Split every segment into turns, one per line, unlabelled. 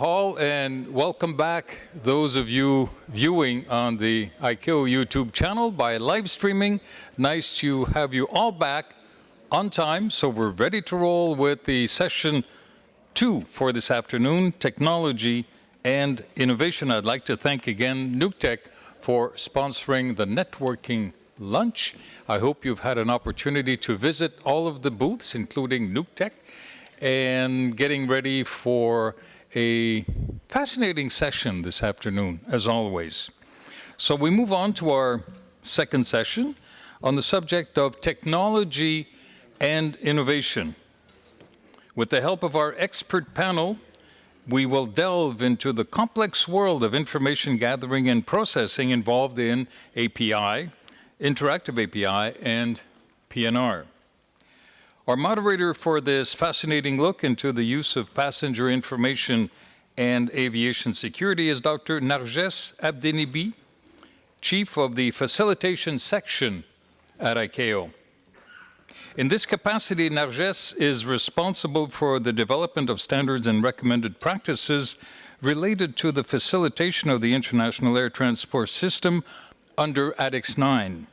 Hall, and welcome back those of you viewing on the ICAO YouTube channel by live streaming. Nice to have you all back on time, so we're ready to roll with the session 2 for this afternoon, Technology and Innovation. I'd like to thank again NUCTEC for sponsoring the networking lunch. I hope you've had an opportunity to visit all of the booths, including NUCTEC, and getting ready for a fascinating session this afternoon, as always. So we move on to our second session on the subject of technology and innovation. With the help of our expert panel, we will delve into the complex world of information gathering and processing involved in API, interactive API, and PNR. Our moderator for this fascinating look into the use of passenger information and aviation security is Dr. Narges Abdenibi, Chief of the Facilitation Section at ICAO. In this capacity, Narges is responsible for the development of standards and recommended practices related to the facilitation of the international air transport system under Annex 9.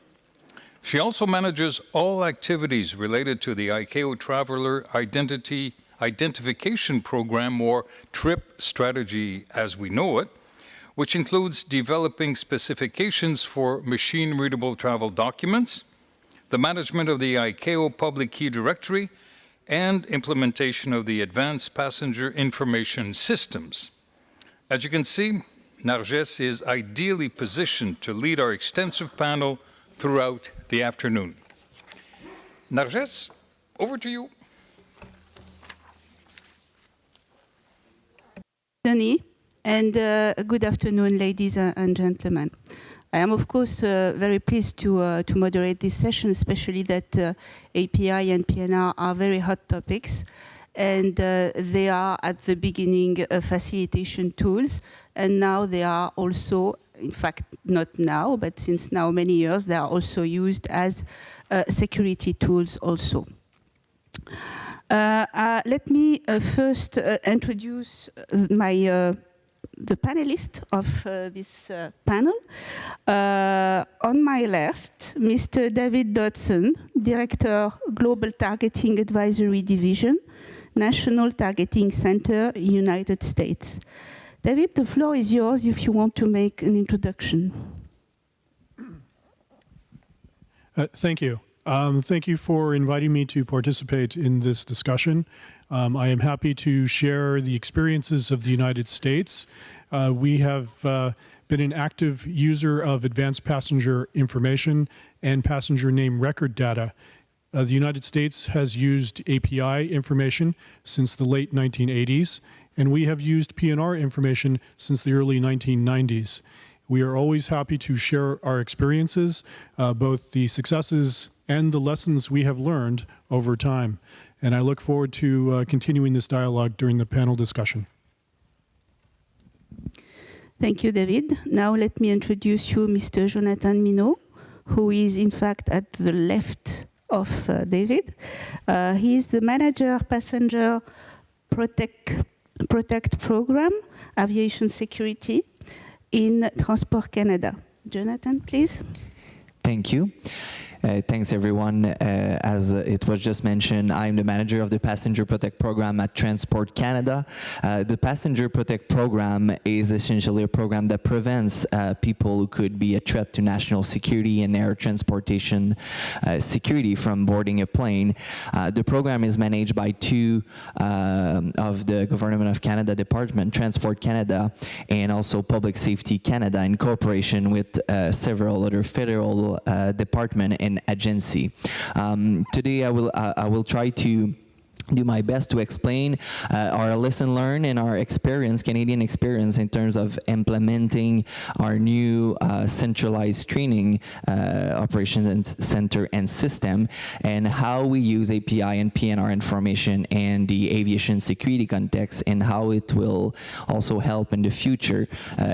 She also manages all activities related to the ICAO Traveler Identification Program, or TRIP strategy as we know it, which includes developing specifications for machine-readable travel documents, the management of the ICAO Public Key Directory, and implementation of the Advanced Passenger Information Systems. As you can see, Narges is ideally positioned to lead our extensive panel throughout the afternoon. Narges, over to you.
Tony, and good afternoon, ladies and gentlemen. I am, of course, very pleased to moderate this session, especially that API and PNR are very hot topics, and they are at the beginning facilitation tools, and now they are also, in fact, not now, but since now many years, they are also used as security tools also. Let me first introduce the panelists of this panel. On my left, Mr. David Dodson, Director, Global Targeting Advisory Division, National Targeting Center, United States. David, the floor is yours if you want to make an introduction.
Thank you. Thank you for inviting me to participate in this discussion. I am happy to share the experiences of the United States. We have been an active user of advanced passenger information and passenger name record data. The United States has used API information since the late 1980s, and we have used PNR information since the early 1990s. We are always happy to share our experiences, both the successes and the lessons we have learned over time. And I look forward to continuing this dialogue during the panel discussion.
Thank you, David. Now let me introduce you Mr. Jonathan Minot, who is in fact at the left of David. He is the Manager Passenger Protect Program, Aviation Security in Transport Canada. Jonathan, please.
Thank you. Thanks, everyone. As it was just mentioned, I'm the manager of the Passenger Protect Program at Transport Canada. The Passenger Protect Program is essentially a program that prevents people who could be a threat to national security and air transportation security from boarding a plane. The program is managed by two of the Government of Canada department, Transport Canada, and also Public Safety Canada, in cooperation with several other federal departments and agency. Today I will try to do my best to explain our lesson learned and our experience, Canadian experience, in terms of implementing our new centralized screening operations center and system, and how we use API and PNR information and the aviation security context, and how it will also help in the future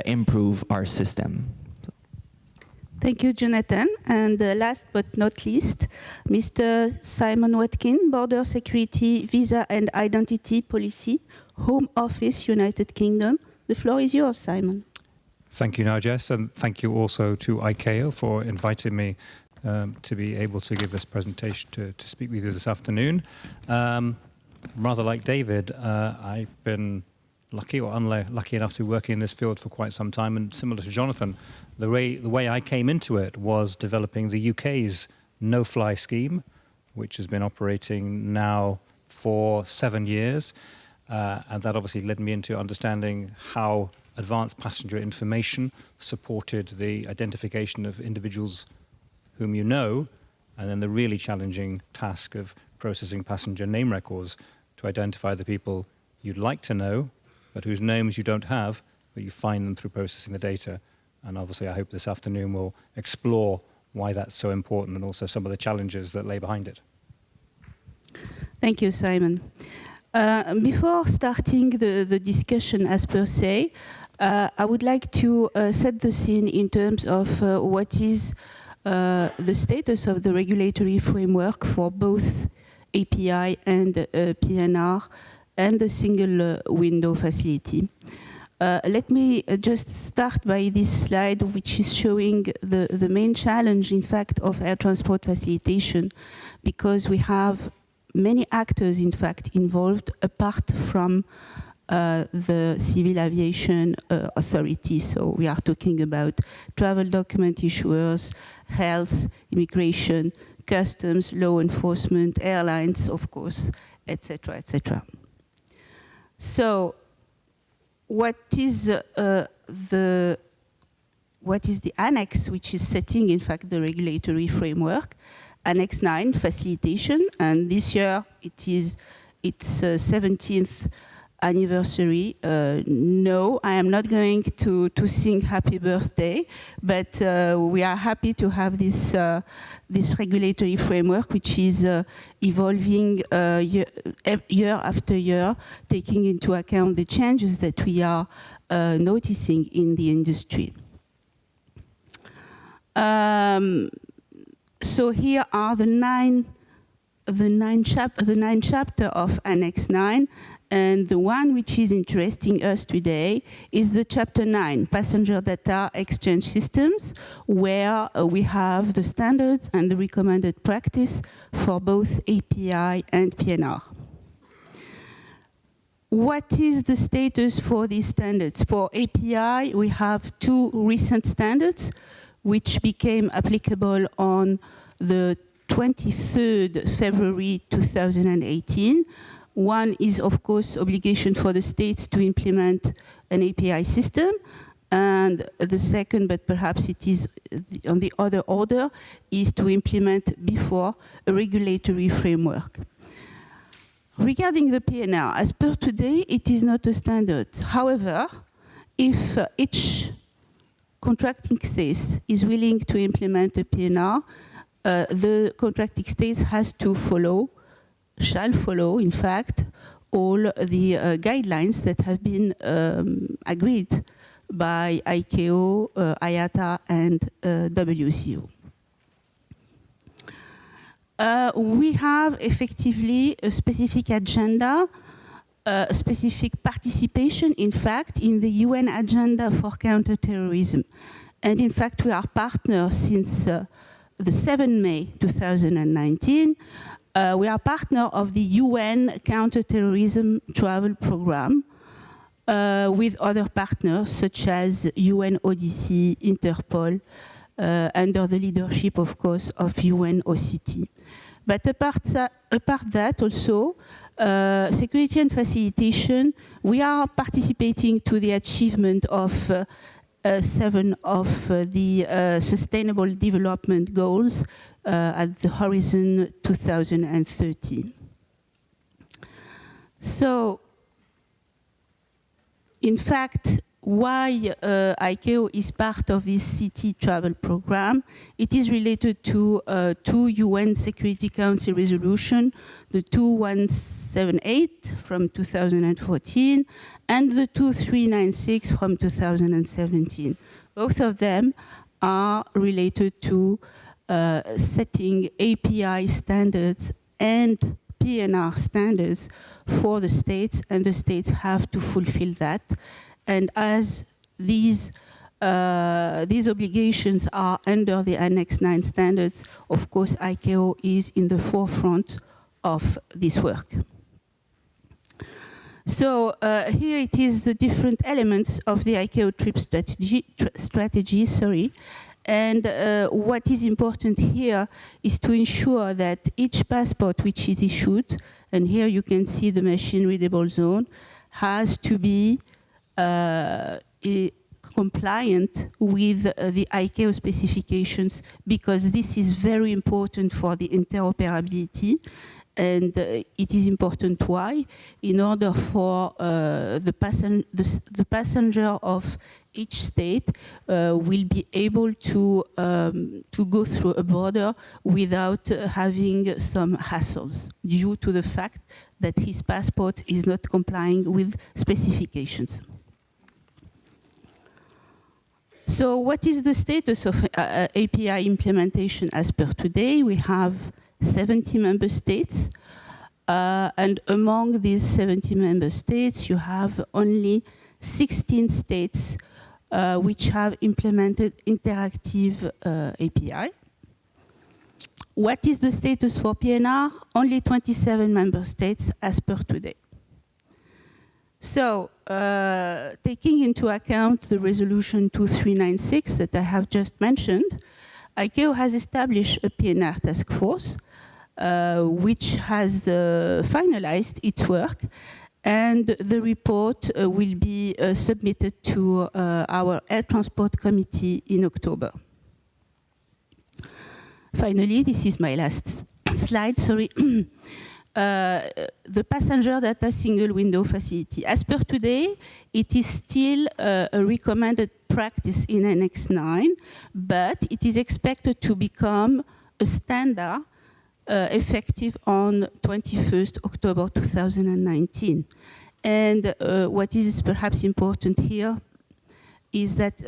improve our system.
Thank you, Jonathan. And last but not least, Mr. Simon Watkin, Border Security, Visa and Identity Policy Home Office, United Kingdom. The floor is yours, Simon.
Thank you, Narges, and thank you also to ICAO for inviting me to be able to give this presentation to speak with you this afternoon. Rather like David, I've been lucky or unlucky enough to be working in this field for quite some time, and similar to Jonathan, the way I came into it was developing the UK's no-fly scheme, which has been operating now for 7 years, and that obviously led me into understanding how advanced passenger information supported the identification of individuals whom you know, and then the really challenging task of processing passenger name records to identify the people you'd like to know, but whose names you don't have, but you find them through processing the data. And obviously I hope this afternoon we'll explore why that's so important and also some of the challenges that lay behind it.
Thank you, Simon. Before starting the discussion as per se, I would like to set the scene in terms of what is the status of the regulatory framework for both API and PNR and the single window facility. Let me just start by this slide, which is showing the main challenge, in fact, of air transport facilitation, because we have many actors, in fact, involved apart from the civil aviation authority. So we are talking about travel document issuers, health, immigration, customs, law enforcement, airlines, of course, etc., etc. So what is the Annex, which is setting, in fact, the regulatory framework? Annex 9, Facilitation, and this year it's 17th anniversary. No, I am not going to sing happy birthday, but we are happy to have this regulatory framework, which is evolving year after year, taking into account the changes that we are noticing in the industry. So here are the nine chapter of Annex 9, and the one which is interesting us today is the Chapter 9, Passenger Data Exchange Systems, where we have the standards and the recommended practice for both API and PNR. What is the status for these standards? For API, we have 2 recent standards, which became applicable on the 23rd February 2018. One is, of course, obligation for the states to implement an API system. And the second, but perhaps it is on the other order, is to implement before a regulatory framework. Regarding the PNR, as per today, it is not a standard. However, if each contracting state is willing to implement a PNR, the contracting state has to follow, shall follow, in fact, all the guidelines that have been agreed by ICAO, IATA, and WCO. We have effectively a specific agenda, a specific participation, in fact, in the UN agenda for counterterrorism. And in fact, we are partners since the 7th May 2019. We are partner of the UN counterterrorism travel program with other partners such as UNODC, Interpol, under the leadership, of course, of UNOCT. But apart that also, security and facilitation, we are participating to the achievement of 7 of the Sustainable Development Goals at the Horizon 2030. So, in fact, why ICAO is part of this city travel program? It is related to 2 UN Security Council resolution, the 2178 from 2014 and the 2396 from 2017. Both of them are related to setting API standards and PNR standards for the states, and the states have to fulfill that. And as these obligations are under the Annex 9 standards, of course, ICAO is in the forefront of this work. So here it is, the different elements of the ICAO trip strategy. And what is important here is to ensure that each passport which is issued, and here you can see the machine-readable zone, has to be compliant with the ICAO specifications, because this is very important for the interoperability. And it is important why? In order for the passenger of each state will be able to go through a border without having some hassles due to the fact that his passport is not complying with specifications. So what is the status of API implementation as per today? We have 70 member states, and among these 70 member states, you have only 16 states which have implemented interactive API. What is the status for PNR? Only 27 member states as per today. So, taking into account the resolution 2396 that I have just mentioned, ICAO has established a PNR task force which has finalized its work, and the report will be submitted to our Air Transport Committee in October. Finally, this is my last slide, sorry. The passenger data single window facility. As per today, it is still a recommended practice in Annex 9, but it is expected to become a standard effective on 21st October 2019. And what is perhaps important here is that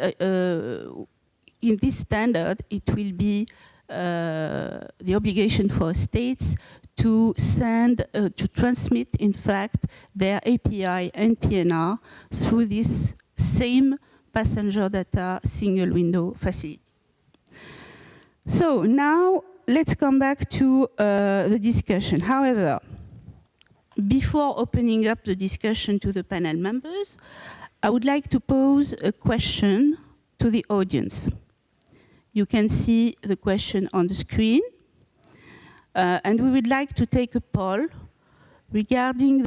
in this standard, it will be the obligation for states to send, to transmit, in fact, their API and PNR through this same passenger data single window facility. So now let's come back to the discussion. However, before opening up the discussion to the panel members, I would like to pose a question to the audience. You can see the question on the screen. And we would like to take a poll regarding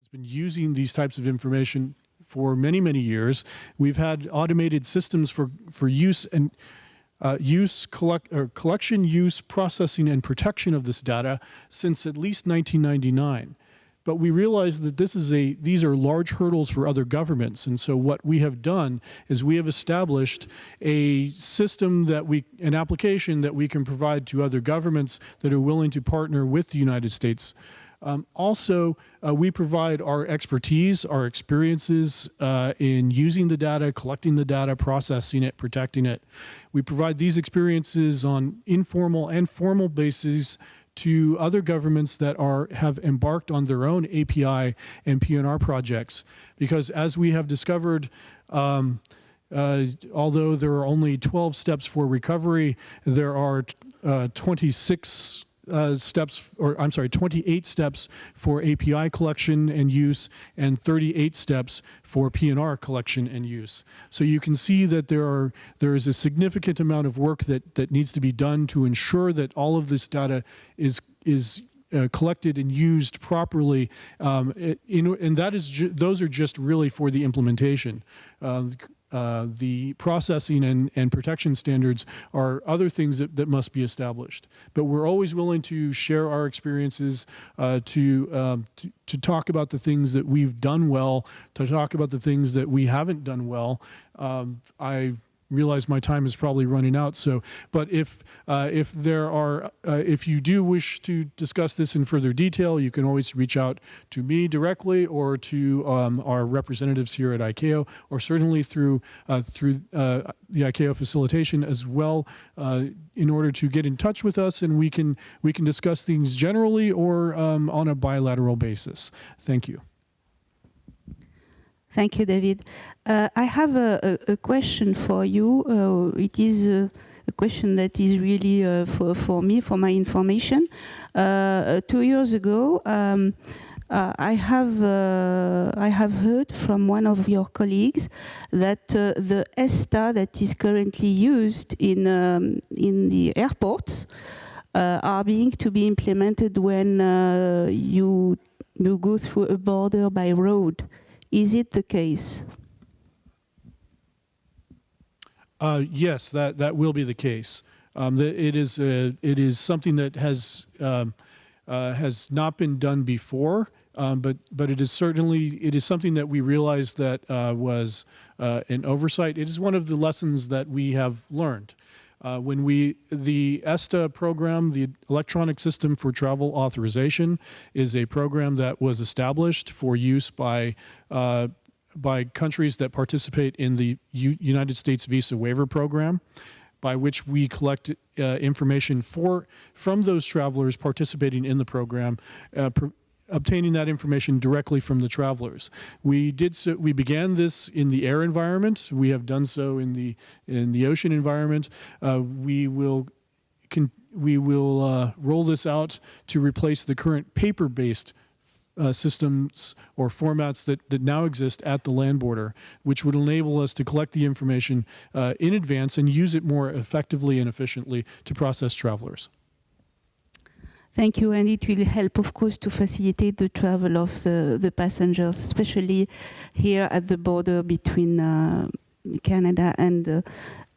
has been using these types of information for many, many years. We've had automated systems for use and collection, use, processing, and protection of this data since at least 1999. But we realize that these are large hurdles for other governments. And so what we have done is we have established a system an application that we can provide to other governments that are willing to partner with the United States. We provide our expertise, our experiences in using the data, collecting the data, processing it, protecting it. We provide these experiences on informal and formal bases to other governments that have embarked on their own API and PNR projects. Because as we have discovered, although there are only 12 steps for recovery, there are 28 steps for API collection and use, and 38 steps for PNR collection and use. So you can see that there is a significant amount of work that needs to be done to ensure that all of this data is collected and used properly, and those are just really for the implementation. The processing and protection standards are other things that must be established. But we're always willing to share our experiences, to talk about the things that we've done well, to talk about the things that we haven't done well. I realize my time is probably running out. But if you do wish to discuss this in further detail, you can always reach out to me directly or to our representatives here at ICAO, or certainly through the ICAO Facilitation as well, in order to get in touch with us, and we can discuss things generally or on a bilateral basis. Thank you.
Thank you, David. I have a question for you. It is a question that is really for me, for my information. 2 years ago, I have heard from one of your colleagues that the ESTA that is currently used in the airports are being to be implemented when you go through a border by road. Is it the case?
Yes, that will be the case. It is something that has not been done before, but it is something that we realized that was an oversight. It is one of the lessons that we have learned. The ESTA program, the Electronic System for Travel Authorization, is a program that was established for use by countries that participate in the United States Visa Waiver Program, by which we collect information from those travelers participating in the program, obtaining that information directly from the travelers. We began this in the air environment. We have done so in the ocean environment. We will roll this out to replace the current paper-based systems or formats that now exist at the land border, which would enable us to collect the information in advance and use it more effectively and efficiently to process travelers.
Thank you, and it will help, of course, to facilitate the travel of the passengers, especially here at the border between Canada and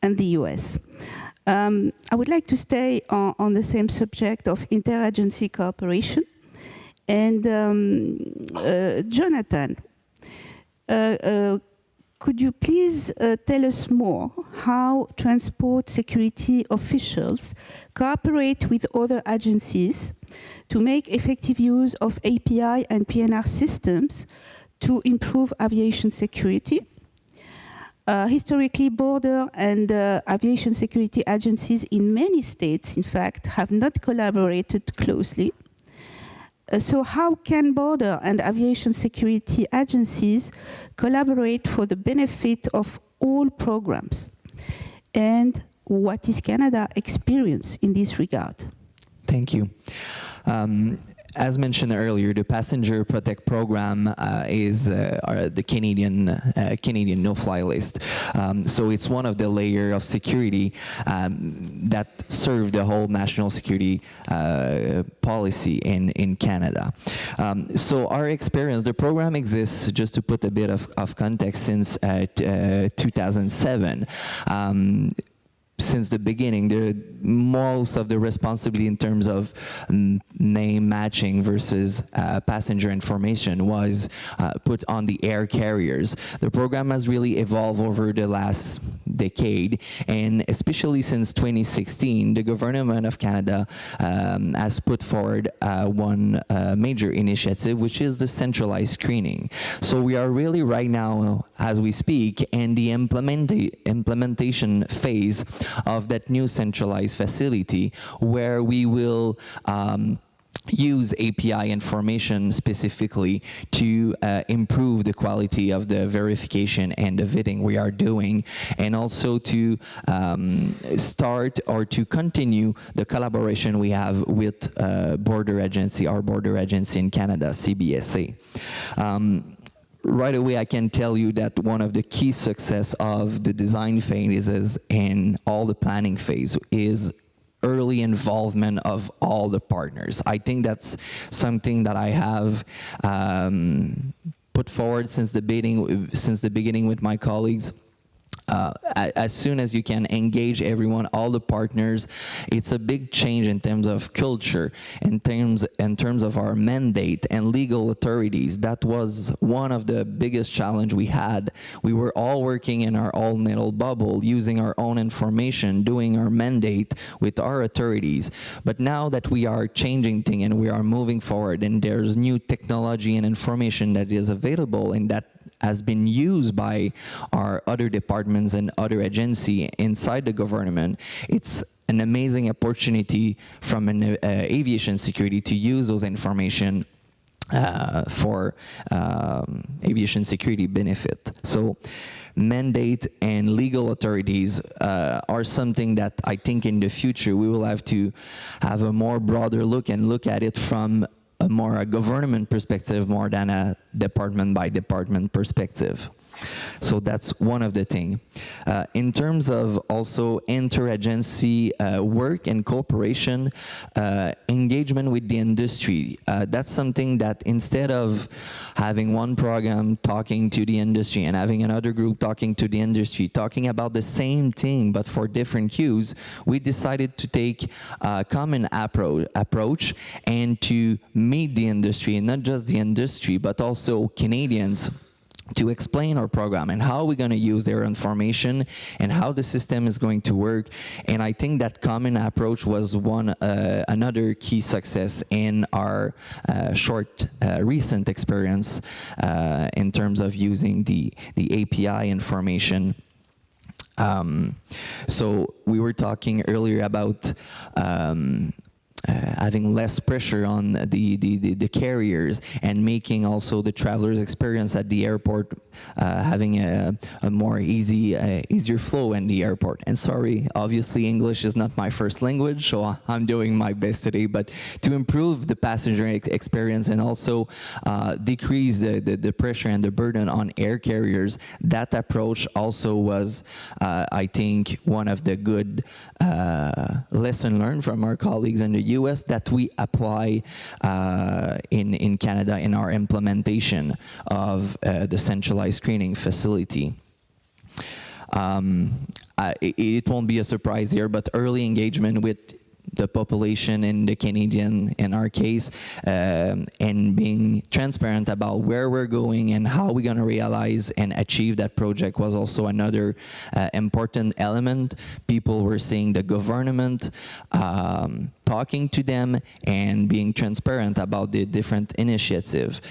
the US. I would like to stay on the same subject of interagency cooperation. And Jonathan, could you please tell us more how transport security officials cooperate with other agencies to make effective use of API and PNR systems to improve aviation security? Historically, border and aviation security agencies in many states, in fact, have not collaborated closely. So how can border and aviation security agencies collaborate for the benefit of all programs? And what is Canada's experience in this regard?
Thank you. as mentioned earlier, the Passenger Protect program is the Canadian no-fly list. So it's one of the layer of security that serve the whole national security policy in Canada. So our experience, the program exists, just to put a bit of context, since 2007. Since the beginning, most of the responsibility in terms of name matching versus passenger information was put on the air carriers. The program has really evolved over the last decade, and especially since 2016, the government of Canada has put forward one major initiative, which is the centralized screening. So we are really right now, as we speak, in the implementation phase of that new centralized facility, where we will use API information specifically to improve the quality of the verification and the vetting we are doing, and also to start or to continue the collaboration we have with border agency, our border agency in Canada, CBSA. Right away, I can tell you that one of the key success of the design phases and all the planning phase is early involvement of all the partners. I think that's something that I have put forward since the beginning with my colleagues. As soon as you can engage everyone, all the partners, it's a big change in terms of culture, in terms of our mandate and legal authorities. That was one of the biggest challenge we had. We were all working in our own little bubble, using our own information, doing our mandate with our authorities. But now that we are changing things and we are moving forward, and there's new technology and information that is available, and that has been used by our other departments and other agencies inside the government, it's an amazing opportunity from an aviation security to use those information for aviation security benefit. So mandate and legal authorities are something that I think in the future we will have to have a more broader look and look at it from a government perspective more than a department by department perspective. So that's one of the things. In terms of also interagency work and cooperation, engagement with the industry, that's something that instead of having one program talking to the industry and having another group talking to the industry, talking about the same thing but for different cues, we decided to take a common approach and to meet the industry, and not just the industry, but also Canadians, to explain our program and how we're going to use their information and how the system is going to work. And I think that common approach was another key success in our recent experience in terms of using the API information. So we were talking earlier about having less pressure on the carriers, and making also the traveler's experience at the airport having a more easier flow in the airport. And sorry, obviously English is not my first language, so I'm doing my best today, but to improve the passenger experience and also decrease the pressure and the burden on air carriers, that approach also was, I think, one of the good lesson learned from our colleagues in the US that we apply in Canada in our implementation of the centralized screening facility. It won't be a surprise here, but early engagement with the population and the Canadian, in our case, and being transparent about where we're going and how we're going to realize and achieve that project was also another important element. People were seeing the government, talking to them and being transparent about the different initiatives.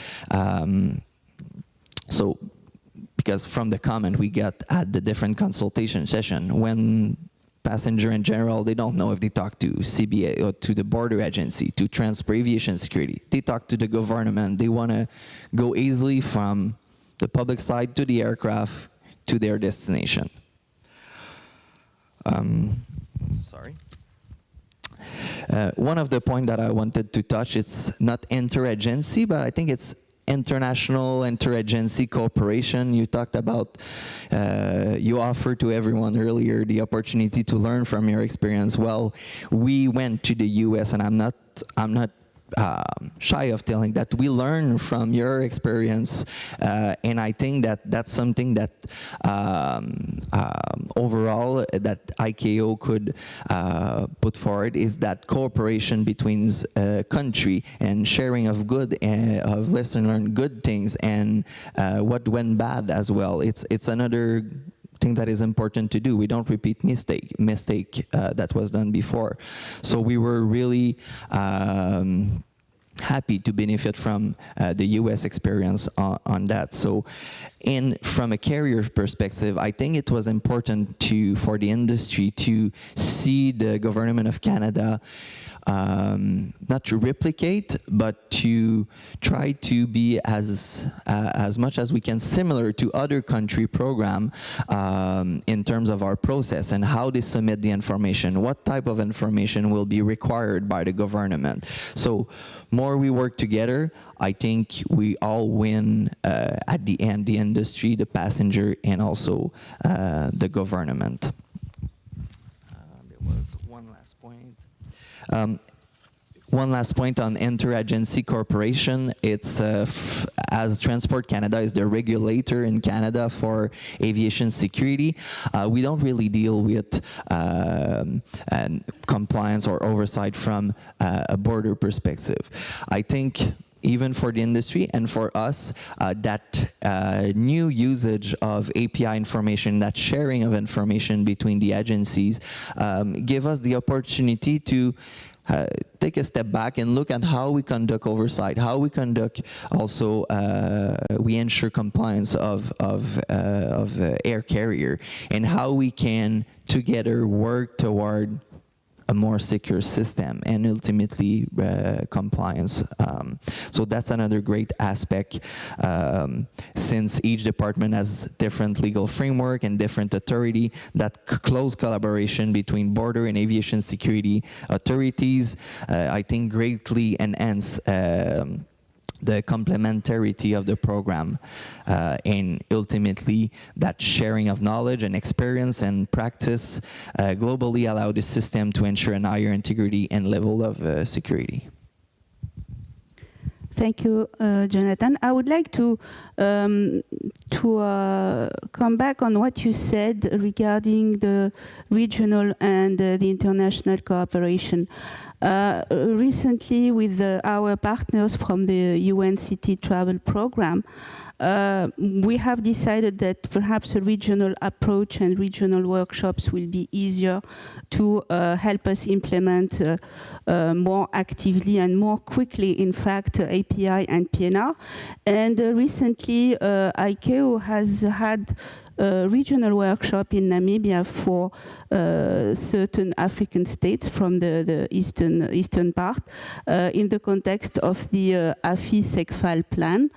So, because from the comment we got at the different consultation session, when passenger in general, they don't know if they talk to CBA or to the border agency, to Transport Aviation Security. They talk to the government. They want to go easily from the public side to the aircraft to their destination. One of the points that I wanted to touch, it's not interagency, but I think it's international interagency cooperation. You talked about, you offered to everyone earlier the opportunity to learn from your experience. Well, we went to the US, and I'm not shy of telling that we learn from your experience, and I think that that's something that overall that ICAO could put forward, is that cooperation between country and sharing of good, of lesson learned good things, and what went bad as well. It's another thing that is important to do. We don't repeat mistake that was done before. So we were really happy to benefit from the US experience on that. So, from a carrier perspective, I think it was important for the industry to see the government of Canada not to replicate, but to try to be as much as we can similar to other country program in terms of our process and how they submit the information, what type of information will be required by the government. So more we work together, I think we all win at the end, the industry, the passenger, and also the government. There was one last point. One last point on interagency cooperation. It's as Transport Canada is the regulator in Canada for aviation security, we don't really deal with compliance or oversight from a border perspective. I think even for the industry and for us, that new usage of API information, that sharing of information between the agencies, give us the opportunity to take a step back and look at how we conduct oversight, how we conduct also, we ensure compliance of air carrier, and how we can together work toward a more secure system and ultimately compliance. So that's another great aspect, since each department has different legal framework and different authority, that close collaboration between border and aviation security authorities, I think greatly enhance the complementarity of the program, and ultimately that sharing of knowledge and experience and practice globally allow the system to ensure a higher integrity and level of security.
Thank you, Jonathan. I would like to come back on what you said regarding the regional and the international cooperation. Recently, with our partners from the UN City Travel Program, we have decided that perhaps a regional approach and regional workshops will be easier to help us implement more actively and more quickly, in fact, API and PNR. And recently, ICAO has had a regional workshop in Namibia for certain African states from the eastern part in the context of the AFI-SECFAL plan.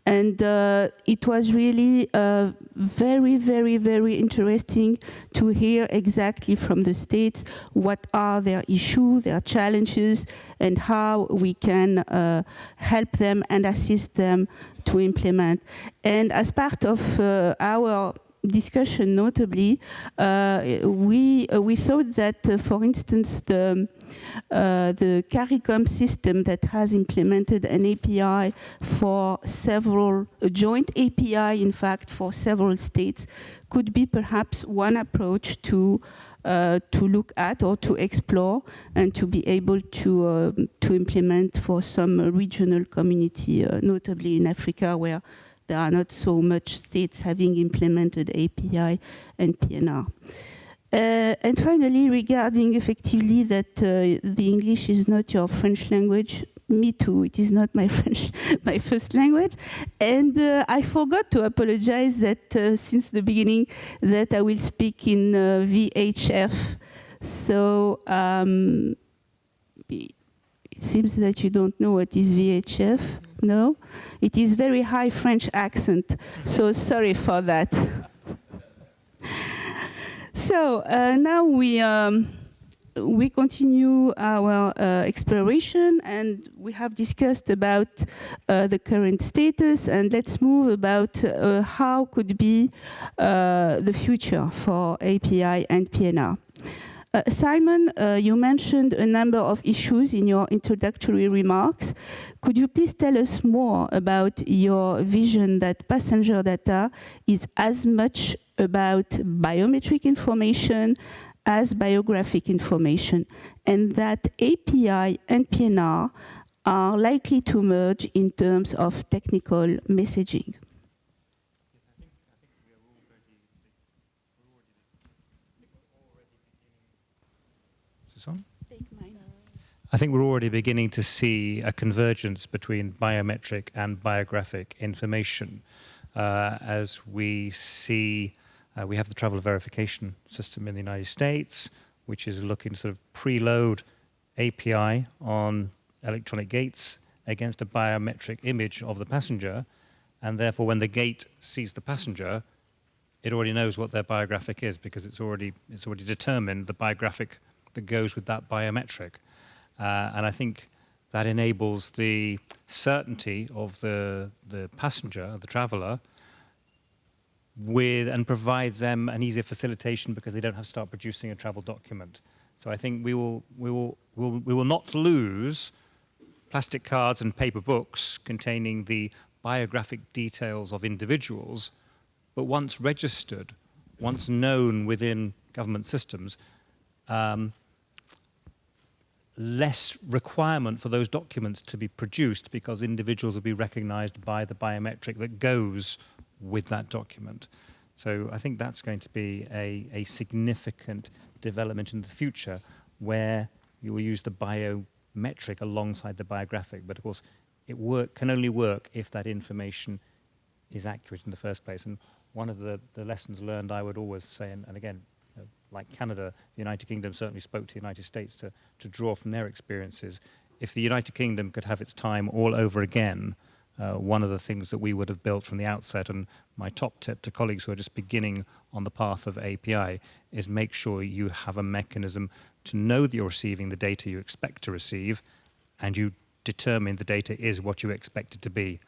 And it was really very, very, very interesting to hear exactly from the states what are their issues, their challenges, and how we can help them and assist them to implement. And as part of our discussion, notably, we thought that, for instance, the CARICOM system that has implemented an API for several, a joint API, in fact, for several states, could be perhaps one approach to look at or to explore and to be able to implement for some regional community, notably in Africa, where there are not so much states having implemented API and PNR. And finally, regarding effectively that the English is not your French language, me too, it is not my my first language. And I forgot to apologize that since the beginning that I will speak in VHF. So it seems that you don't know what is VHF, no? It is very high French accent, so sorry for that. So now we we continue our exploration, and we have discussed about the current status, and let's move about how could be the future for API and PNR. Simon, you mentioned a number of issues in your introductory remarks. Could you please tell us more about your vision that passenger data is as much about biometric information as biographic information, and that API and PNR are likely to merge in terms of technical messaging?
I think we're already beginning to see a convergence between biometric and biographic information. As we see, we have the travel verification system in the United States, which is looking to sort of preload API on electronic gates against a biometric image of the passenger, and therefore when the gate sees the passenger, it already knows what their biographic is because it's already determined the biographic that goes with that biometric. And I think that enables the certainty of the passenger, the traveler, and provides them an easier facilitation because they don't have to start producing a travel document. So I think we will not lose plastic cards and paper books containing the biographic details of individuals, but once registered, once known within government systems, less requirement for those documents to be produced because individuals will be recognized by the biometric that goes with that document. So I think that's going to be a significant development in the future where you will use the biometric alongside the biographic. But of course, it can only work if that information is accurate in the first place. And one of the lessons learned, I would always say, and again, like Canada, the United Kingdom certainly spoke to the United States to draw from their experiences. If the United Kingdom could have its time all over again, one of the things that we would have built from the outset, and my top tip to colleagues who are just beginning on the path of API, is make sure you have a mechanism to know that you're receiving the data you expect to receive, and you determine the data is what you expect it to be.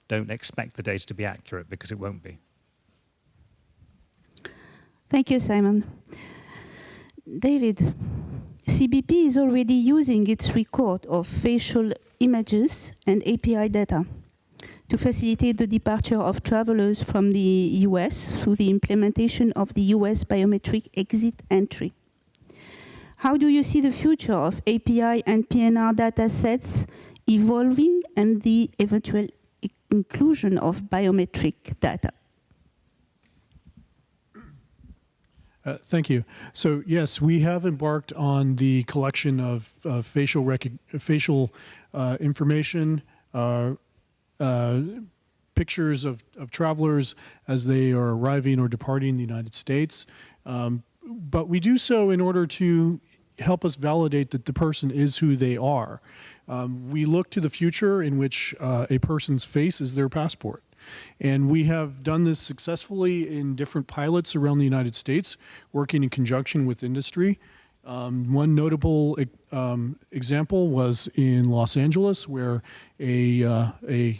Don't expect the data to be accurate because it won't be.
Thank you, Simon. David, CBP is already using its record of facial images and API data to facilitate the departure of travelers from the US through the implementation of the US biometric exit entry. How do you see the future of API and PNR data sets evolving and the eventual inclusion of biometric data?
Thank you. So yes, we have embarked on the collection of facial information, pictures of travelers as they are arriving or departing the United States. But we do so in order to help us validate that the person is who they are. We look to the future in which a person's face is their passport. And we have done this successfully in different pilots around the United States, working in conjunction with industry. One notable example was in Los Angeles, where a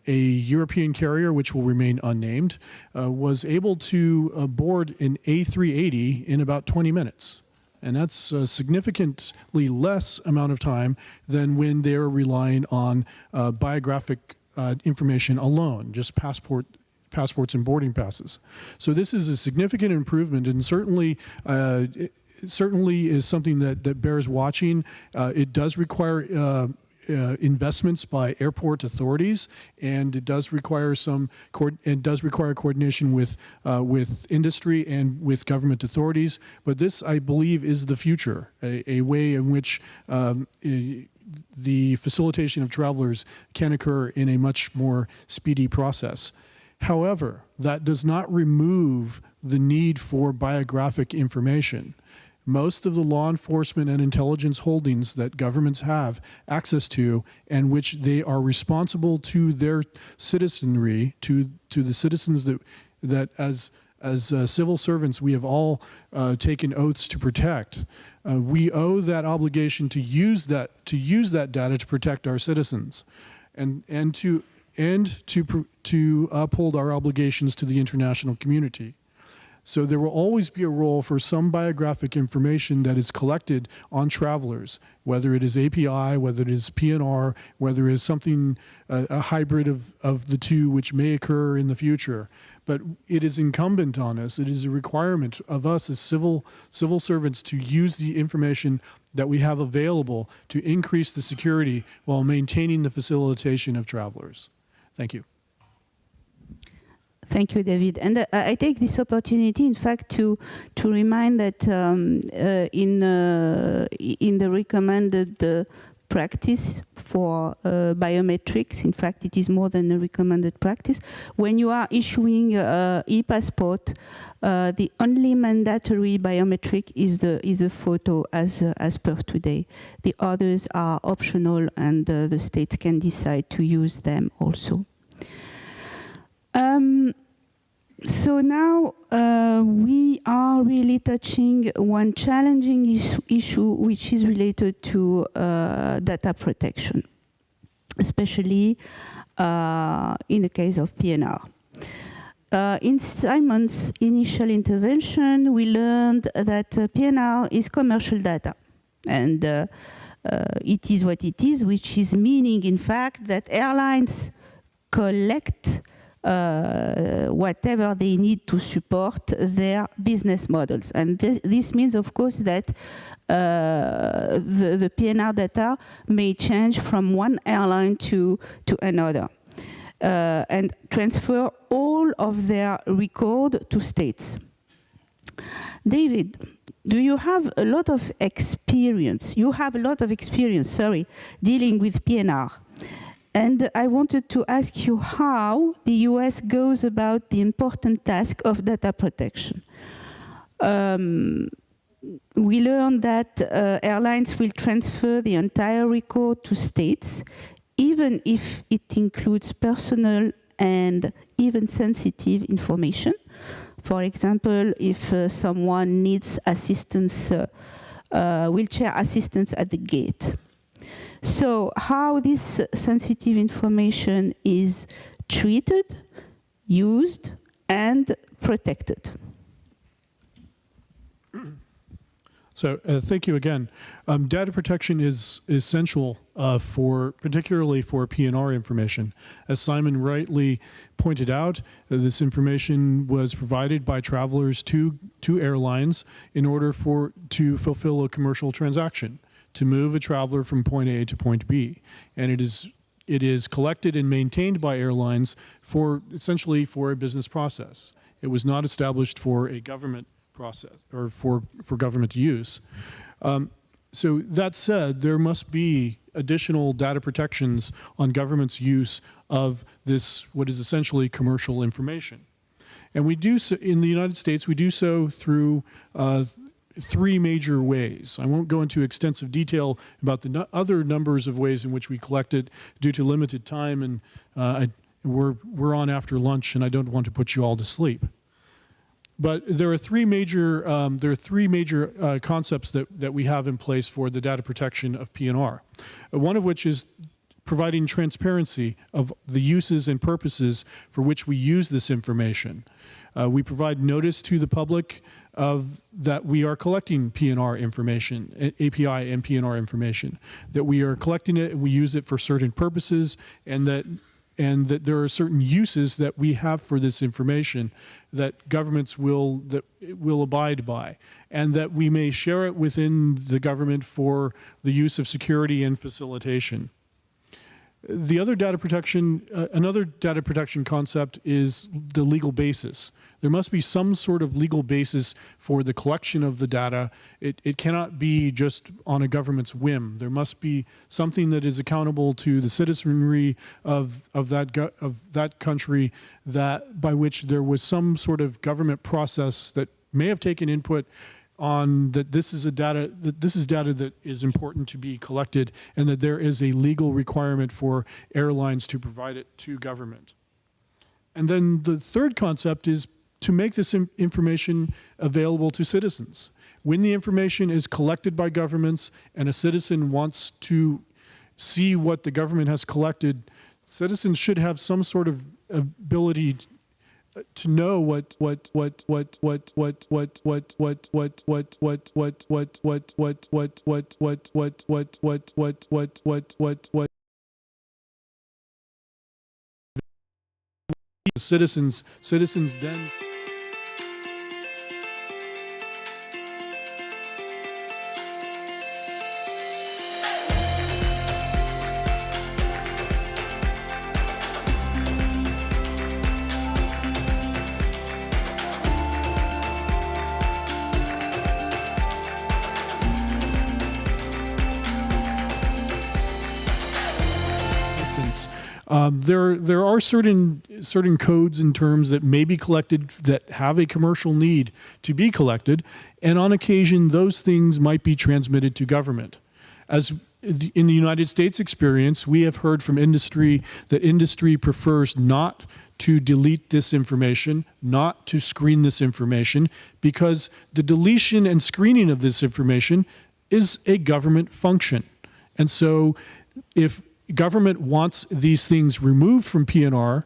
European carrier, which will remain unnamed, was able to board an A380 in about 20 minutes. And that's a significantly less amount of time than when they're relying on biographic information alone, just passports and boarding passes. So this is a significant improvement, and certainly is something that bears watching. It does require investments by airport authorities, and it does require coordination with industry and with government authorities. But this, I believe, is the future, a way in which the facilitation of travelers can occur in a much more speedy process. However, that does not remove the need for biographic information. Most of the law enforcement and intelligence holdings that governments have access to, and which they are responsible to their citizenry, to the citizens that as as civil servants, we have all taken oaths to protect. We owe that obligation to use that data to protect our citizens, and to uphold our obligations to the international community. So there will always be a role for some biographic information that is collected on travelers, whether it is API, whether it is PNR, whether it is something, a hybrid of the two which may occur in the future. But it is incumbent on us, it is a requirement of us as civil servants to use the information that we have available to increase the security while maintaining the facilitation of travelers. Thank you.
Thank you, David. And I take this opportunity, in fact, to remind that in the recommended practice for biometrics, in fact, it is more than a recommended practice. When you are issuing e-passport, the only mandatory biometric is the photo, as per today. The others are optional, and the states can decide to use them also. So now we are really touching one challenging issue, which is related to data protection, especially in the case of PNR. In Simon's initial intervention, we learned that PNR is commercial data, and it is what it is, which is meaning, in fact, that airlines collect whatever they need to support their business models. And this means, of course, that the PNR data may change from one airline to another and transfer all of their record to states. David, do you have a lot of experience? You have a lot of experience, sorry, dealing with PNR. And I wanted to ask you how the US goes about the important task of data protection. We learned that airlines will transfer the entire record to states, even if it includes personal and even sensitive information. For example, if someone needs assistance, wheelchair assistance at the gate. So how this sensitive information is treated, used, and protected?
So thank you again. Data protection is essential particularly for PNR information. As Simon rightly pointed out, this information was provided by travelers to airlines in order to fulfill a commercial transaction, to move a traveler from point A to point B. And it is collected and maintained by airlines essentially for a business process. It was not established for a government process or for government use. So that said, there must be additional data protections on government's use of this, what is essentially commercial information. And we do so in the United States, we do so through three major ways. I won't go into extensive detail about the other numbers of ways in which we collect it due to limited time, and we're on after lunch, and I don't want to put you all to sleep. But there are three major concepts that we have in place for the data protection of PNR. One of which is providing transparency of the uses and purposes for which we use this information. We provide notice to the public that we are collecting PNR information, API and PNR information, that we are collecting it and we use it for certain purposes, and that there are certain uses that we have for this information that governments will abide by, and that we may share it within the government for the use of security and facilitation. The other data protection, another data protection concept is the legal basis. There must be some sort of legal basis for the collection of the data. It cannot be just on a government's whim. There must be something that is accountable to the citizenry of that country, by which there was some sort of government process that may have taken input on that this is data that is important to be collected, and that there is a legal requirement for airlines to provide it to government. And then the third concept is to make this information available to citizens. When the information is collected by governments and a citizen wants to see what the government has collected, citizens should have some sort of ability to know what citizens then. There are certain codes and terms that may be collected that have a commercial need to be collected, and on occasion those things might be transmitted to government. As in the United States experience, we have heard from industry that industry prefers not to delete this information, not to screen this information, because the deletion and screening of this information is a government function. And so if government wants these things removed from PNR,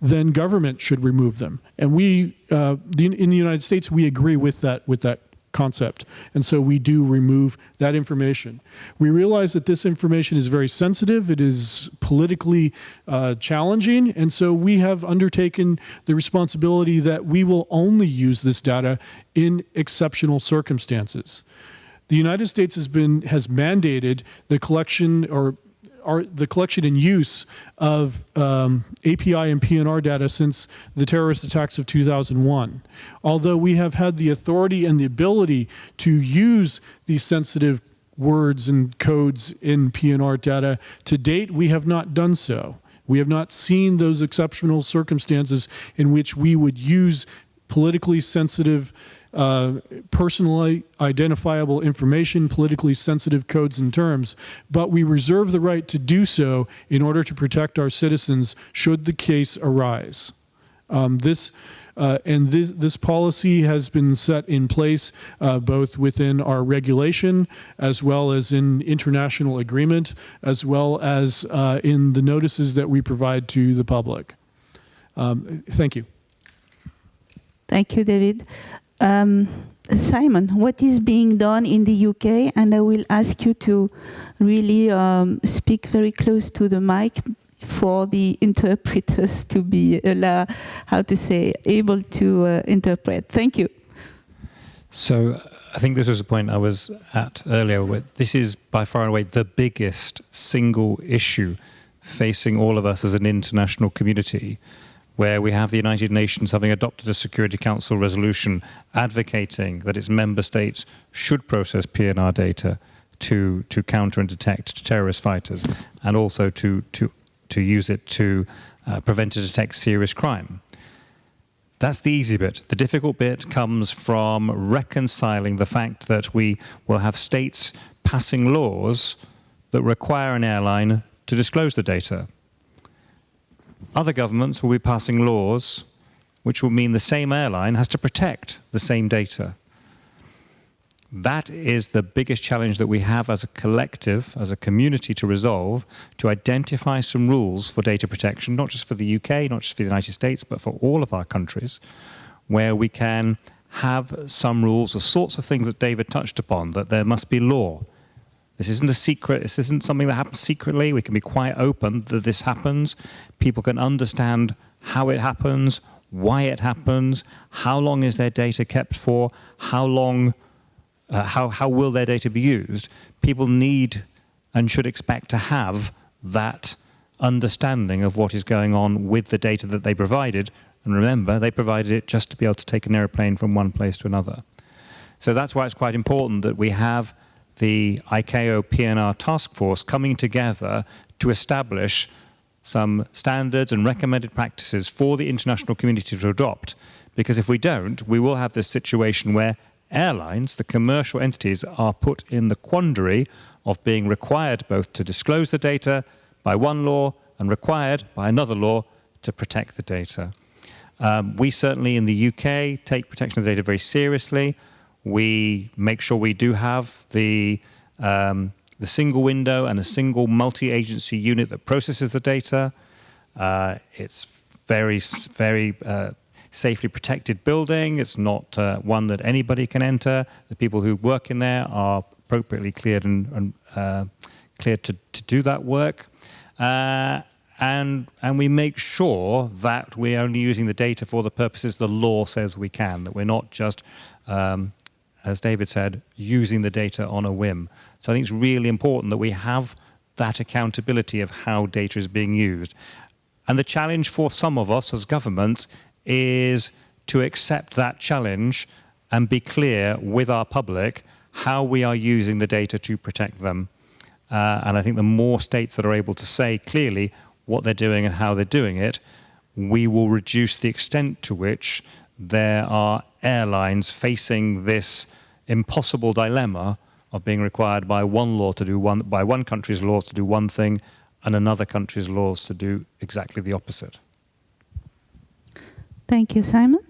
then government should remove them. And we, in the United States, we agree with that concept. And so we do remove that information. We realize that this information is very sensitive. It is politically challenging. And so we have undertaken the responsibility that we will only use this data in exceptional circumstances. The United States has mandated the collection the collection and use of API and PNR data since the terrorist attacks of 2001. Although we have had the authority and the ability to use these sensitive words and codes in PNR data, to date we have not done so. We have not seen those exceptional circumstances in which we would use politically sensitive personally identifiable information, politically sensitive codes and terms, but we reserve the right to do so in order to protect our citizens should the case arise. This policy has been set in place both within our regulation as well as in international agreement, as well as in the notices that we provide to the public. Thank you.
Thank you, David. Simon, what is being done in the UK? And I will ask you to really speak very close to the mic for the interpreters to be able to interpret. Thank you.
So I think this was the point I was at earlier, where this is by far and away the biggest single issue facing all of us as an international community, where we have the United Nations having adopted a Security Council resolution advocating that its member states should process PNR data to counter and detect terrorist fighters, and also to use it to prevent and detect serious crime. That's the easy bit. The difficult bit comes from reconciling the fact that we will have states passing laws that require an airline to disclose the data. Other governments will be passing laws which will mean the same airline has to protect the same data. That is the biggest challenge that we have as a collective, as a community, to resolve, to identify some rules for data protection, not just for the UK, not just for the United States, but for all of our countries, where we can have some rules, the sorts of things that David touched upon, that there must be law. This isn't a secret, this isn't something that happens secretly. We can be quite open that this happens. People can understand how it happens, why it happens, how long is their data kept for, how long, how will their data be used. People need and should expect to have that understanding of what is going on with the data that they provided. And remember, they provided it just to be able to take an airplane from one place to another. So that's why it's quite important that we have the ICAO PNR task force coming together to establish some standards and recommended practices for the international community to adopt. Because if we don't, we will have this situation where airlines, the commercial entities, are put in the quandary of being required both to disclose the data by one law and required by another law to protect the data. We certainly in the UK take protection of the data very seriously. We make sure we do have the single window and a single multi-agency unit that processes the data. It's very safely protected building. It's not one that anybody can enter. The people who work in there are appropriately cleared and cleared to do that work. And we make sure that we're only using the data for the purposes the law says we can, that we're not just, as David said, using the data on a whim. So I think it's really important that we have that accountability of how data is being used. And the challenge for some of us as governments is to accept that challenge and be clear with our public how we are using the data to protect them. And I think the more states that are able to say clearly what they're doing and how they're doing it, we will reduce the extent to which there are airlines facing this impossible dilemma of being required by one law to do by one country's laws to do one thing and another country's laws to do exactly the opposite.
Thank you, Simon.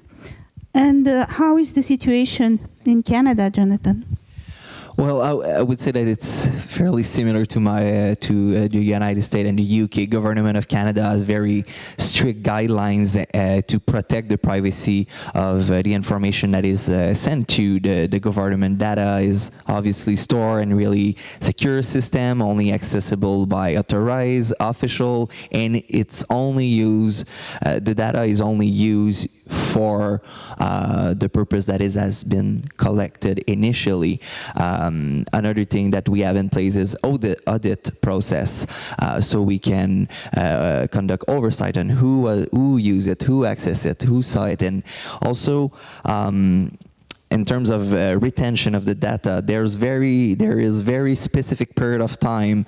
And how is the situation in Canada, Jonathan?
Well, I would say that it's fairly similar to the United States and the UK. Government of Canada has very strict guidelines to protect the privacy of the information that is sent to the government. Data is obviously stored in really secure system, only accessible by authorized official, and it's only used. The data is only used for the purpose that has been collected initially. Another thing that we have in place is audit process, so we can conduct oversight on who used it, who accessed it, who saw it, and also in terms of retention of the data, there is very specific period of time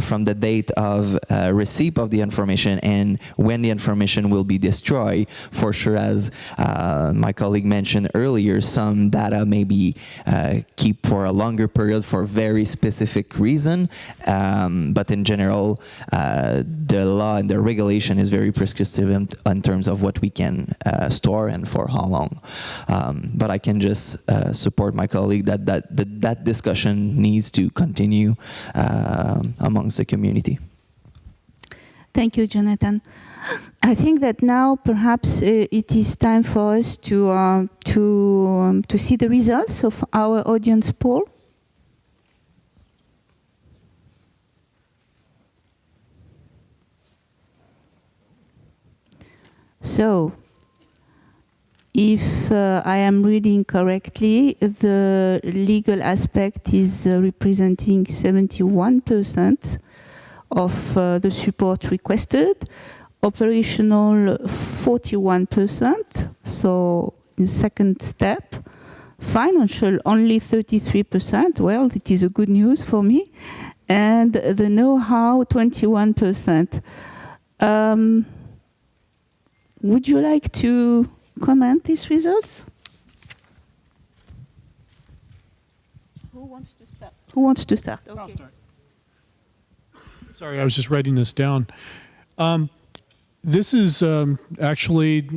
from the date of receipt of the information and when the information will be destroyed. For sure, as my colleague mentioned earlier, some data may be kept for a longer period for very specific reason, but in general, the law and the regulation is very prescriptive in terms of what we can store and for how long. But I can just support my colleague that discussion needs to continue amongst the community.
Thank you, Jonathan. I think that now perhaps it is time for us to see the results of our audience poll. So, if I am reading correctly, the legal aspect is representing 71% of the support requested, operational 41%, so the second step, financial only 33%, well, it is a good news for me, and the know-how 21%. Would you like to comment these results? Who wants to start? Who wants to start? Okay.
I'll start. Sorry, I was just writing this down. This is actually,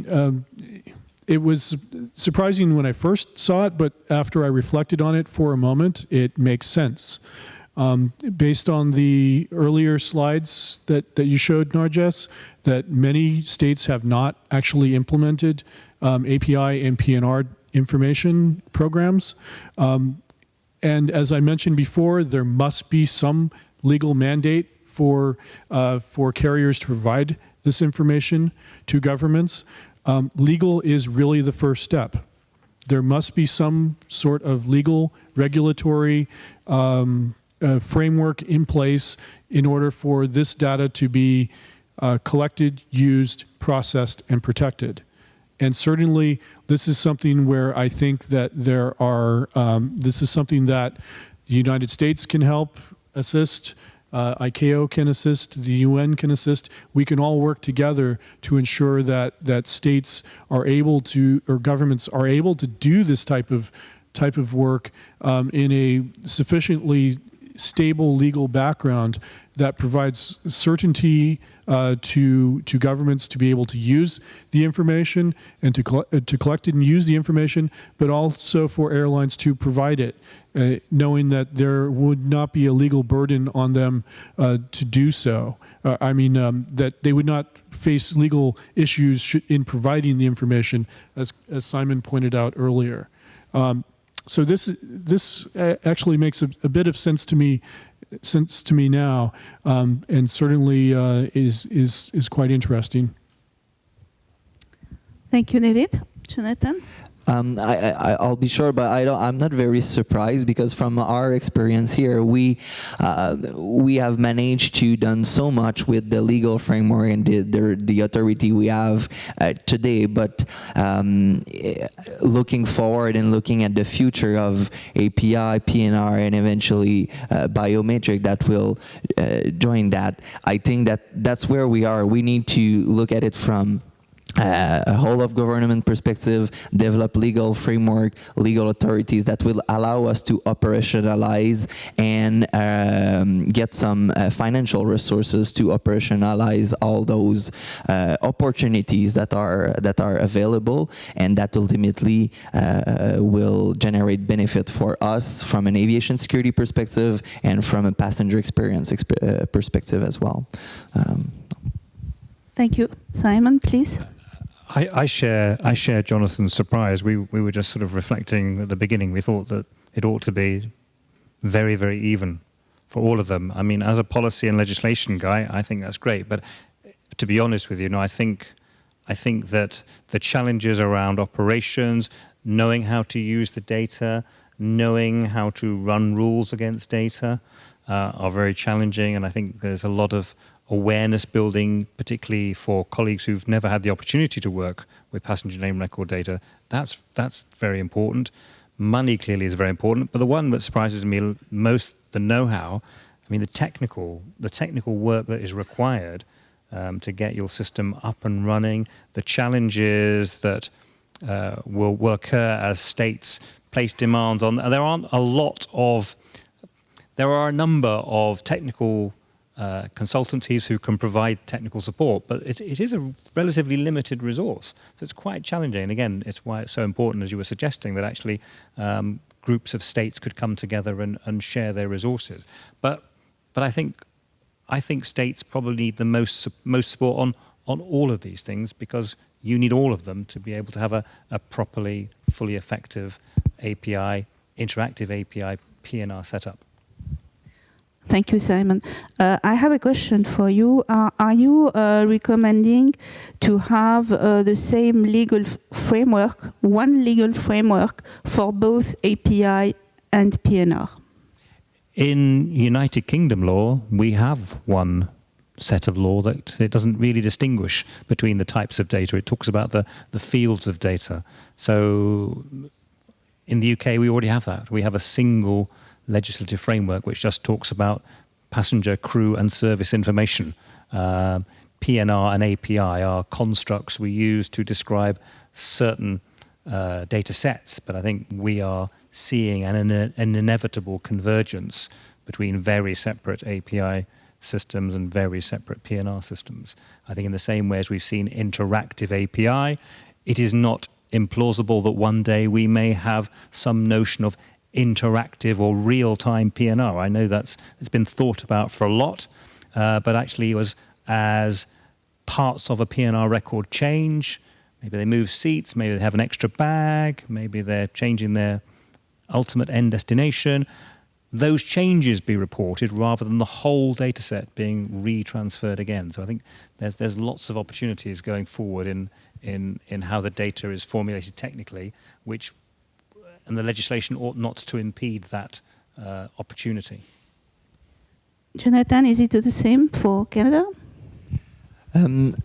it was surprising when I first saw it, but after I reflected on it for a moment, it makes sense. Based on the earlier slides that you showed, Narges, that many states have not actually implemented API and PNR information programs. And as I mentioned before, there must be some legal mandate for carriers to provide this information to governments. Legal is really the first step. There must be some sort of legal, regulatory framework in place in order for this data to be collected, used, processed, and protected. And certainly, this is something where I think that there are, this is something that the United States can help assist, ICAO can assist, the UN can assist. We can all work together to ensure that states are able to, or governments are able to do this type of work in a sufficiently stable legal background that provides certainty to governments to be able to use the information and to collect it and use the information, but also for airlines to provide it, knowing that there would not be a legal burden on them to do so. That they would not face legal issues in providing the information, as Simon pointed out earlier. So this actually makes a bit of sense to me now, and certainly is quite interesting.
Thank you, David. Jonathan?
I'll be sure, but I'm not very surprised, because from our experience here, we have managed to done so much with the legal framework and the authority we have today. But looking forward and looking at the future of API, PNR, and eventually biometric that will join that, I think that's where we are. We need to look at it from a whole of government perspective, develop legal framework, legal authorities that will allow us to operationalize and get some financial resources to operationalize all those opportunities that are available, and that ultimately will generate benefit for us from an aviation security perspective and from a passenger experience perspective as well.
Thank you. Simon, please.
I share Jonathan's surprise. We were just sort of reflecting at the beginning. We thought that it ought to be very, very even for all of them. I mean, as a policy and legislation guy, I think that's great. But to be honest with you, I think that the challenges around operations, knowing how to use the data, knowing how to run rules against data, are very challenging. And I think there's a lot of awareness building, particularly for colleagues who've never had the opportunity to work with passenger name record data. That's very important. Money clearly is very important, but the one that surprises me most, the know-how, I mean, the technical work that is required to get your system up and running, the challenges that will occur as states place demands on. There are a number of technical consultancies who can provide technical support, but it is a relatively limited resource. So it's quite challenging. And again, it's why it's so important, as you were suggesting, that actually groups of states could come together and share their resources. But I think states probably need the most support on all of these things, because you need all of them to be able to have a properly, fully effective API, interactive API PNR setup.
Thank you, Simon. I have a question for you. Are you recommending to have the same legal framework, one legal framework for both API and PNR?
In United Kingdom law, we have one set of law that it doesn't really distinguish between the types of data. It talks about the fields of data. So in the UK, we already have that. We have a single legislative framework which just talks about passenger, crew and service information. PNR and API are constructs we use to describe certain data sets, but I think we are seeing an inevitable convergence between very separate API systems and very separate PNR systems. I think in the same way as we've seen interactive API, it is not implausible that one day we may have some notion of interactive or real-time PNR. I know it's been thought about for a lot, but actually as parts of a PNR record change, maybe they move seats, maybe they have an extra bag, maybe they're changing their ultimate end destination, those changes be reported rather than the whole data set being retransferred again. So I think there's lots of opportunities going forward in how the data is formulated technically, and the legislation ought not to impede that opportunity.
Jonathan, is it the same for Canada?
I'm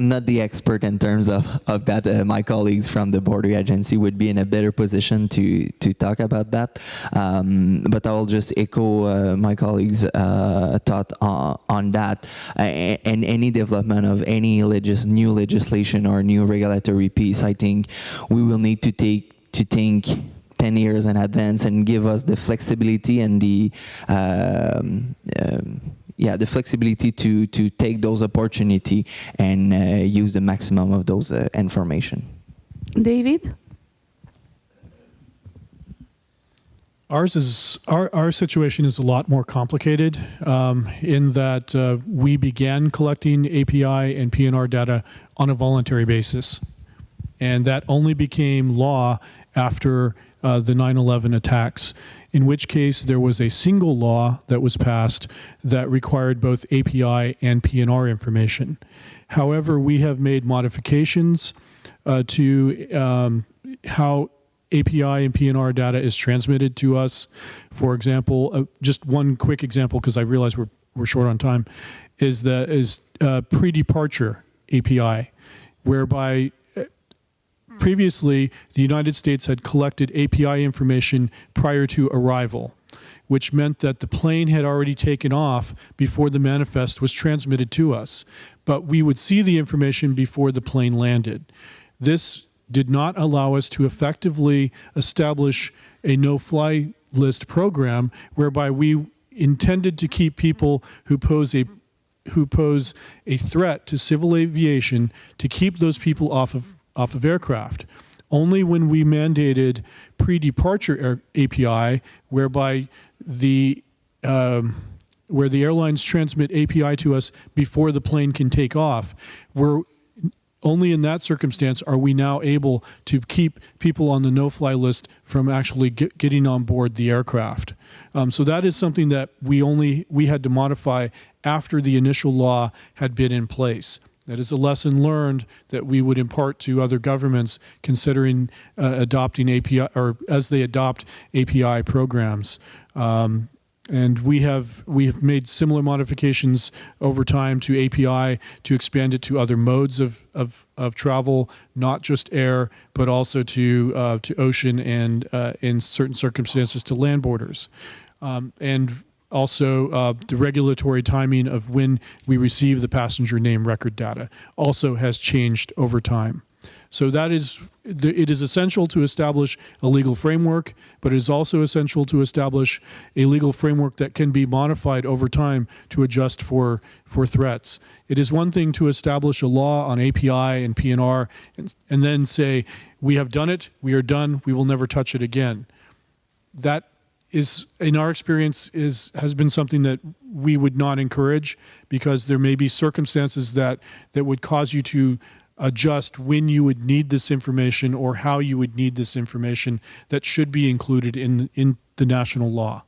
not the expert in terms of that. My colleagues from the border agency would be in a better position to talk about that. But I will just echo my colleagues' thought on that. And any development of any new legislation or new regulatory piece, I think we will need to think 10 years in advance and give us the flexibility and the the flexibility to take those opportunity and use the maximum of those information.
David?
Our situation is a lot more complicated in that we began collecting API and PNR data on a voluntary basis. And that only became law after the 9/11 attacks, in which case there was a single law that was passed that required both API and PNR information. However, we have made modifications to how API and PNR data is transmitted to us. For example, just one quick example, because I realize we're short on time, is pre-departure API, whereby previously the United States had collected API information prior to arrival, which meant that the plane had already taken off before the manifest was transmitted to us. But we would see the information before the plane landed. This did not allow us to effectively establish a no-fly list program whereby we intended to keep people who pose a threat to civil aviation, to keep those people off of aircraft. Only when we mandated pre-departure API, whereby where the airlines transmit API to us before the plane can take off, only in that circumstance are we now able to keep people on the no-fly list from actually getting on board the aircraft. So that is something that we had to modify after the initial law had been in place. That is a lesson learned that we would impart to other governments considering adopting API, or as they adopt API programs. And we have made similar modifications over time to API to expand it to other modes of travel, not just air, but also to ocean and in certain circumstances to land borders. And also the regulatory timing of when we receive the passenger name record data also has changed over time. So it is essential to establish a legal framework, but it is also essential to establish a legal framework that can be modified over time to adjust for threats. It is one thing to establish a law on API and PNR and then say, we have done it, we are done, we will never touch it again. That is, in our experience, has been something that we would not encourage, because there may be circumstances that would cause you to adjust when you would need this information or how you would need this information that should be included in the national law.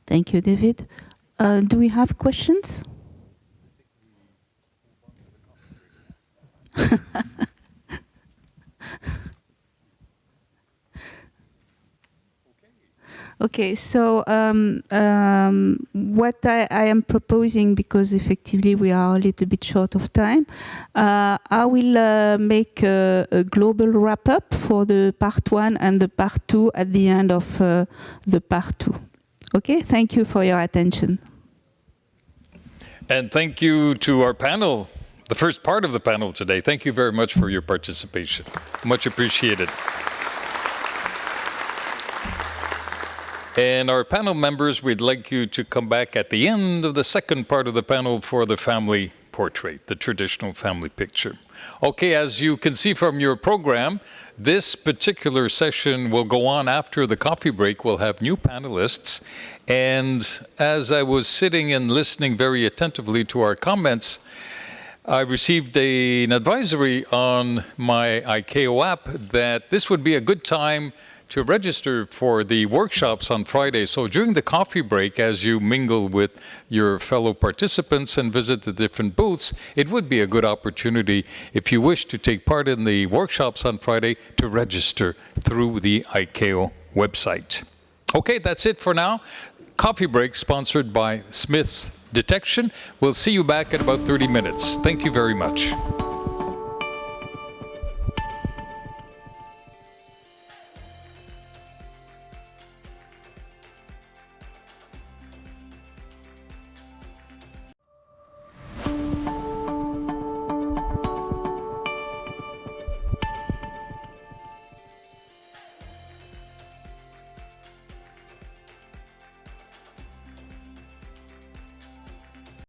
Thank you, David. Do we have questions? Okay, so what I am proposing, because effectively we are a little bit short of time, I will make a global wrap-up for the part 1 and the part 2 at the end of the part 2. Okay, thank you for your attention.
And thank you to our panel, the first part of the panel today. Thank you very much for your participation. Much appreciated. And our panel members, we'd like you to come back at the end of the second part of the panel for the family portrait, the traditional family picture. Okay, as you can see from your program, this particular session will go on after the coffee break. We'll have new panelists. And as I was sitting and listening very attentively to our comments, I received an advisory on my ICAO app that this would be a good time to register for the workshops on Friday. So during the coffee break, as you mingle with your fellow participants and visit the different booths, it would be a good opportunity, if you wish to take part in the workshops on Friday, to register through the ICAO website. Okay, that's it for now. Coffee break sponsored by Smith's Detection. We'll see you back in about 30 minutes. Thank you very much.